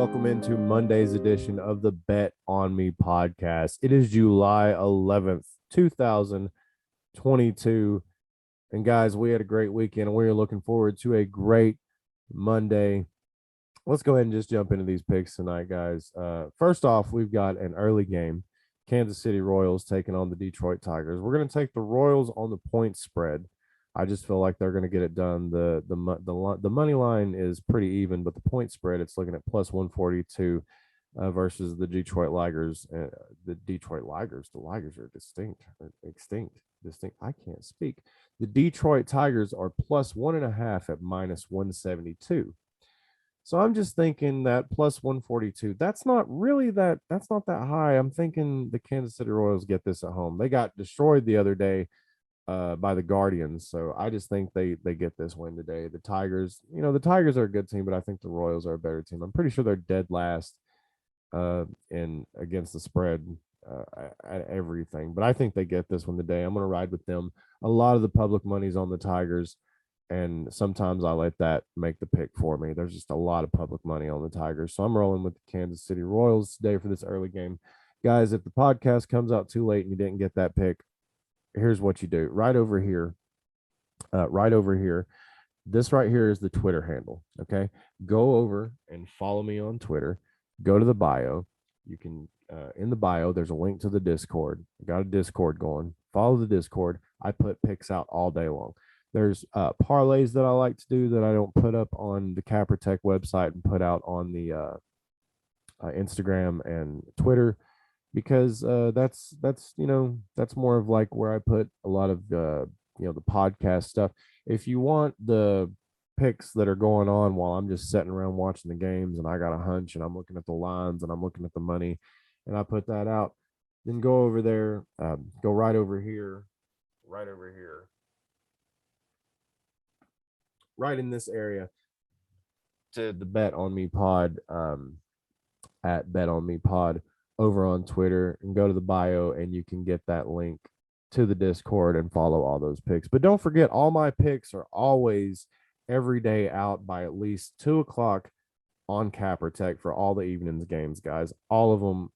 welcome into Monday's edition of the Bet On Me podcast. It is July 11th, 2022. And guys, we had a great weekend and we are looking forward to a great Monday. Let's go ahead and just jump into these picks tonight, guys. First off, we've got an early game. Kansas City Royals taking on the Detroit Tigers. We're going to take the Royals on the point spread. I just feel like they're going to get it done. The money line is pretty even, but the point spread, it's looking at plus 142 versus the Detroit Ligers. The Ligers are extinct. I can't speak. The Detroit Tigers are plus 1.5 at minus 172. So I'm just thinking that plus 142, that's not that high. I'm thinking the Kansas City Royals get this at home. They got destroyed the other day by the Guardians. So I just think they get this win today. The Tigers, the Tigers are a good team, but I think the Royals are a better team. I'm pretty sure they're dead last in against the spread at everything. But I think they get this one today. I'm going to ride with them. A lot of the public money's on the Tigers, and sometimes I let that make the pick for me. There's just a lot of public money on the Tigers. So I'm rolling with the Kansas City Royals today for this early game. Guys, if the podcast comes out too late and you didn't get that pick, here's what you do. Right over here. This right here is the Twitter handle. Okay. Go over and follow me on Twitter. Go to the bio. You can, in the bio, there's a link to the Discord. I got a Discord going. Follow the Discord. I put picks out all day long. There's parlays that I like to do that I don't put up on the Capper Tech website and put out on the Instagram and Twitter, because that's more of like where I put a lot of the podcast stuff. If you want the picks that are going on while I'm just sitting around watching the games and I got a hunch and I'm looking at the lines and I'm looking at the money and I put that out, then go over there, go right over here, right in this area to the Bet On Me pod, at Bet On Me pod over on Twitter, and go to the bio and you can get that link to the Discord and follow all those picks. But don't forget, all my picks are always every day out by at least 2:00 on Capper Tech for all the evenings games, guys. All of them,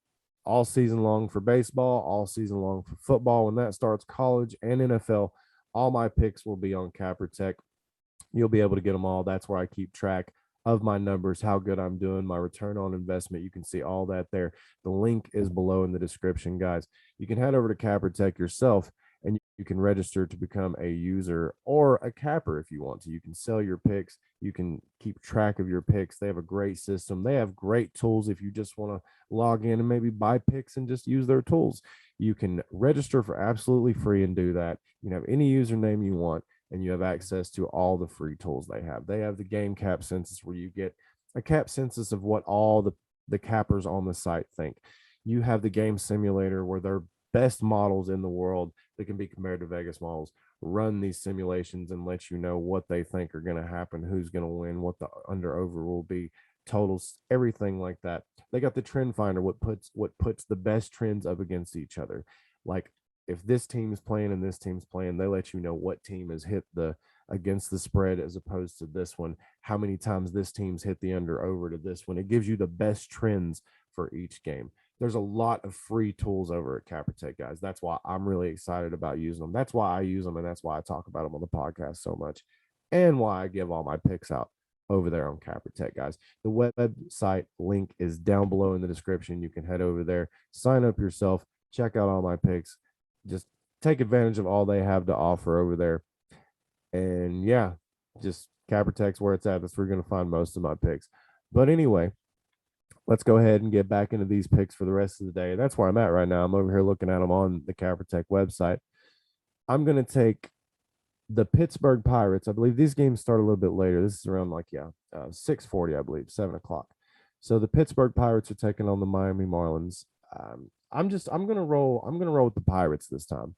all season long for baseball, all season long for football. When that starts, college and NFL, all my picks will be on Capper Tech. You'll be able to get them all. That's where I keep track of my numbers, how good I'm doing, my return on investment. You can see all that there. The link is below in the description, guys. You can head over to Capper Tech yourself and you can register to become a user or a capper if you want to. You can sell your picks. You can keep track of your picks. They have a great system. They have great tools if you just want to log in and maybe buy picks and just use their tools. You can register for absolutely free and do that. You can have any username you want, and you have access to all the free tools they have. They have the game cap census where you get a cap census of what all the cappers on the site think. You have the game simulator where their best models in the world that can be compared to Vegas models run these simulations and let you know what they think are going to happen, who's going to win, what the under over will be, totals, everything like that. They got the trend finder, what puts the best trends up against each other. Like, if this team is playing and this team's playing, they let you know what team has hit the against the spread as opposed to this one, how many times this team's hit the under over to this one. It gives you the best trends for each game. There's a lot of free tools over at Capper Tech, guys. That's why I'm really excited about using them. That's why I use them, and that's why I talk about them on the podcast so much, and why I give all my picks out over there on Capper Tech, guys. The website link is down below in the description. You can head over there, sign up yourself, check out all my picks. Just take advantage of all they have to offer over there. And yeah, just Capper Tech's where it's at. That's where you're going to find most of my picks. But anyway, let's go ahead and get back into these picks for the rest of the day. That's where I'm at right now. I'm over here looking at them on the Capper Tech website. I'm going to take the Pittsburgh Pirates. I believe these games start a little bit later. This is around 6:40, I believe, 7:00. So the Pittsburgh Pirates are taking on the Miami Marlins. I'm gonna roll with the Pirates this time.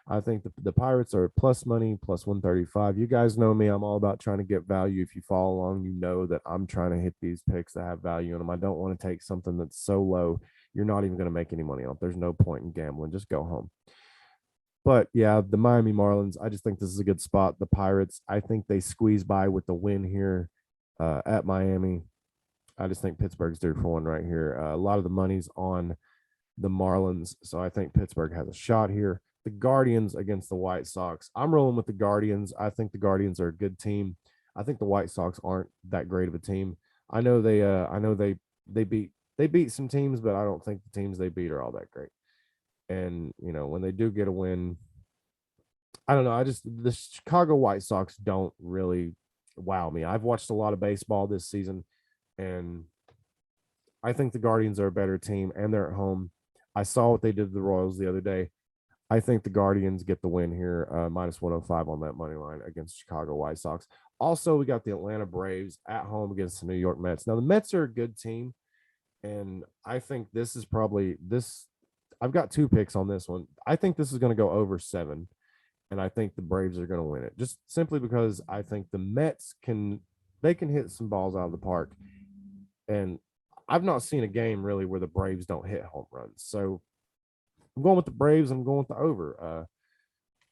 I think the Pirates are plus money, plus 135. You guys know me. I'm all about trying to get value. If you follow along, you know that I'm trying to hit these picks that have value in them. I don't want to take something that's so low you're not even going to make any money on. There's no point in gambling. Just go home. But yeah, the Miami Marlins, I just think this is a good spot. The Pirates, I think they squeeze by with the win here at Miami. I just think Pittsburgh's due for one right here. A lot of the money's on the Marlins, so I think Pittsburgh has a shot here. The Guardians against the White Sox. I'm rolling with the Guardians. I think the Guardians are a good team. I think the White Sox aren't that great of a team. I know they beat they beat some teams, but I don't think the teams they beat are all that great. And when they do get a win, I don't know. I just the Chicago White Sox don't really wow me. I've watched a lot of baseball this season, and I think the Guardians are a better team, and they're at home. I saw what they did to the Royals the other day. I think the Guardians get the win here, minus 105 on that money line against Chicago White Sox. Also, we got the Atlanta Braves at home against the New York Mets. Now, the Mets are a good team, and I think this is probably this. I've got two picks on this one. I think this is going to go over 7, and I think the Braves are going to win it, just simply because I think the Mets can hit some balls out of the park, and I've not seen a game really where the Braves don't hit home runs. So I'm going with the Braves. I'm going with the over.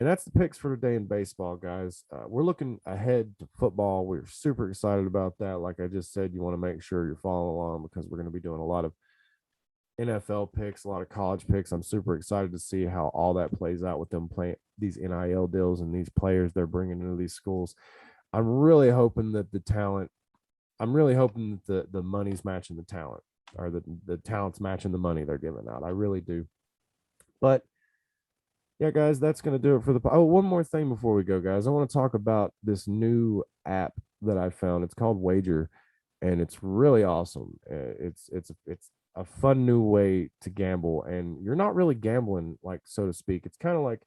And that's the picks for today in baseball, guys. We're looking ahead to football. We're super excited about that. Like I just said, you want to make sure you're following along because we're going to be doing a lot of NFL picks, a lot of college picks. I'm super excited to see how all that plays out with them playing these NIL deals and these players they're bringing into these schools. I'm really hoping that the talent, I'm really hoping that the money's matching the talent, or the talent's matching the money they're giving out. I really do. But yeah, guys, that's going to do it for the. Oh, one more thing before we go, guys. I want to talk about this new app that I found. It's called Wagr, and it's really awesome. It's a fun new way to gamble, and you're not really gambling, like, so to speak. It's kind of like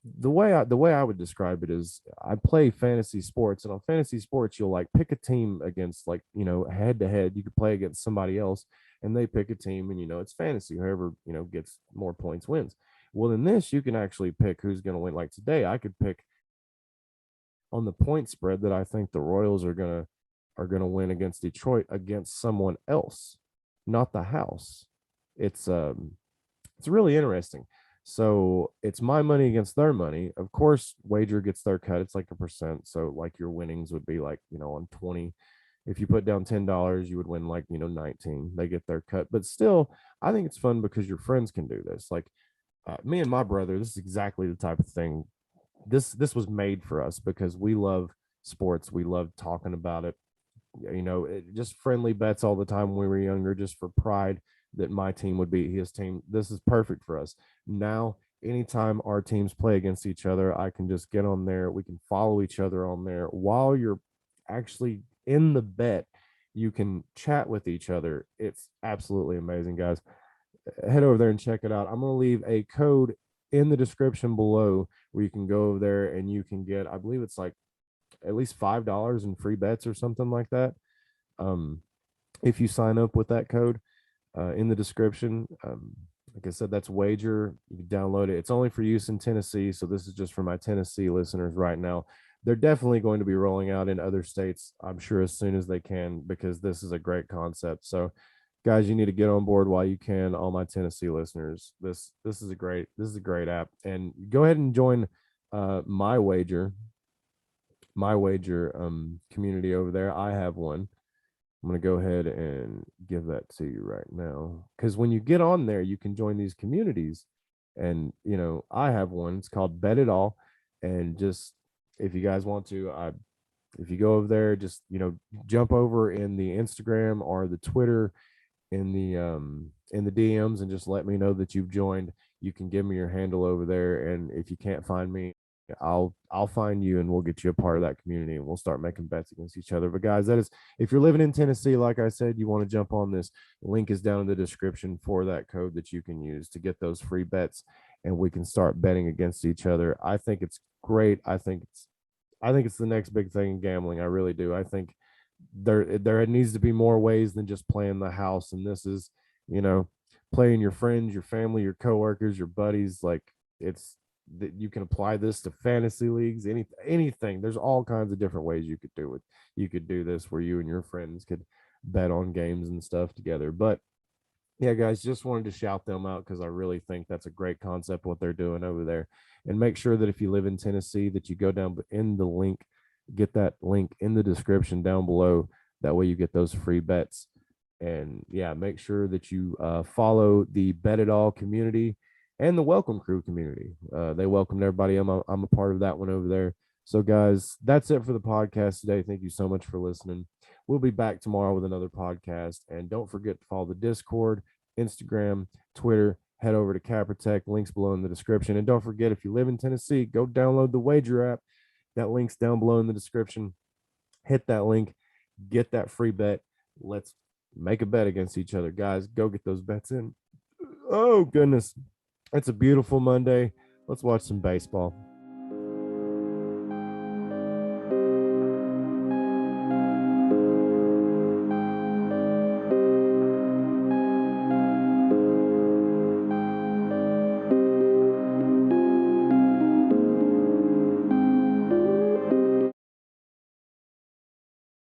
the way I would describe it is I play fantasy sports, and on fantasy sports you'll like pick a team against, like, head to head. You could play against somebody else, and they pick a team, and it's fantasy. Whoever gets more points wins. Well, in this, you can actually pick who's going to win. Like today, I could pick on the point spread that I think the Royals are gonna win against Detroit against someone else, not the house. It's really interesting. So it's my money against their money. Of course, Wager gets their cut. It's like a percent. So like your winnings would be like, on 20. If you put down $10, you would win like, 19. They get their cut. But still, I think it's fun because your friends can do this. Like me and my brother, this is exactly the type of thing. This was made for us because we love sports. We love talking about it. Just friendly bets all the time when we were younger, just for pride that my team would beat his team. This is perfect for us. Now, anytime our teams play against each other, I can just get on there. We can follow each other on there while you're actually in the bet. You can chat with each other. It's absolutely amazing, guys. Head over there and check it out. I'm going to leave a code in the description below where you can go over there and you can get, I believe it's like at least $5 in free bets or something like that. Um, if you sign up with that code in the description. Like I said, that's Wager. You can download it. It's only for use in Tennessee, so this is just for my Tennessee listeners right now. They're definitely going to be rolling out in other states, I'm sure, as soon as they can, because this is a great concept. So, guys, you need to get on board while you can. All my Tennessee listeners, this is a great app, and go ahead and join my wager community over there. I have one. I'm going to go ahead and give that to you right now. Because when you get on there, you can join these communities. And, I have one. It's called Bet It All. And just if you guys want to, if you go over there, just, jump over in the Instagram or the Twitter in the DMs and just let me know that you've joined. You can give me your handle over there. And if you can't find me, I'll find you and we'll get you a part of that community and we'll start making bets against each other. But guys, that is, if you're living in Tennessee, like I said, you want to jump on this, link is down in the description for that code that you can use to get those free bets and we can start betting against each other. I think it's great. I think it's the next big thing in gambling. I really do. I think there needs to be more ways than just playing the house, and this is, you know, playing your friends, your family, your coworkers, your buddies. Like, it's that you can apply this to fantasy leagues, anything. There's all kinds of different ways you could do it. You could do this where you and your friends could bet on games and stuff together. But yeah, guys, just wanted to shout them out because I really think that's a great concept what they're doing over there. And make sure that if you live in Tennessee, that you go down in the link, get that link in the description down below. That way you get those free bets. And yeah, make sure that you follow the Bet It All community and the Welcome Crew community. They welcomed everybody. I'm a part of that one over there. So, guys, that's it for the podcast today. Thank you so much for listening. We'll be back tomorrow with another podcast. And don't forget to follow the Discord, Instagram, Twitter. Head over to CapperTech, links below in the description. And don't forget, if you live in Tennessee, go download the Wagr app. That link's down below in the description. Hit that link, get that free bet. Let's make a bet against each other. Guys, go get those bets in. Oh, goodness. It's a beautiful Monday. Let's watch some baseball.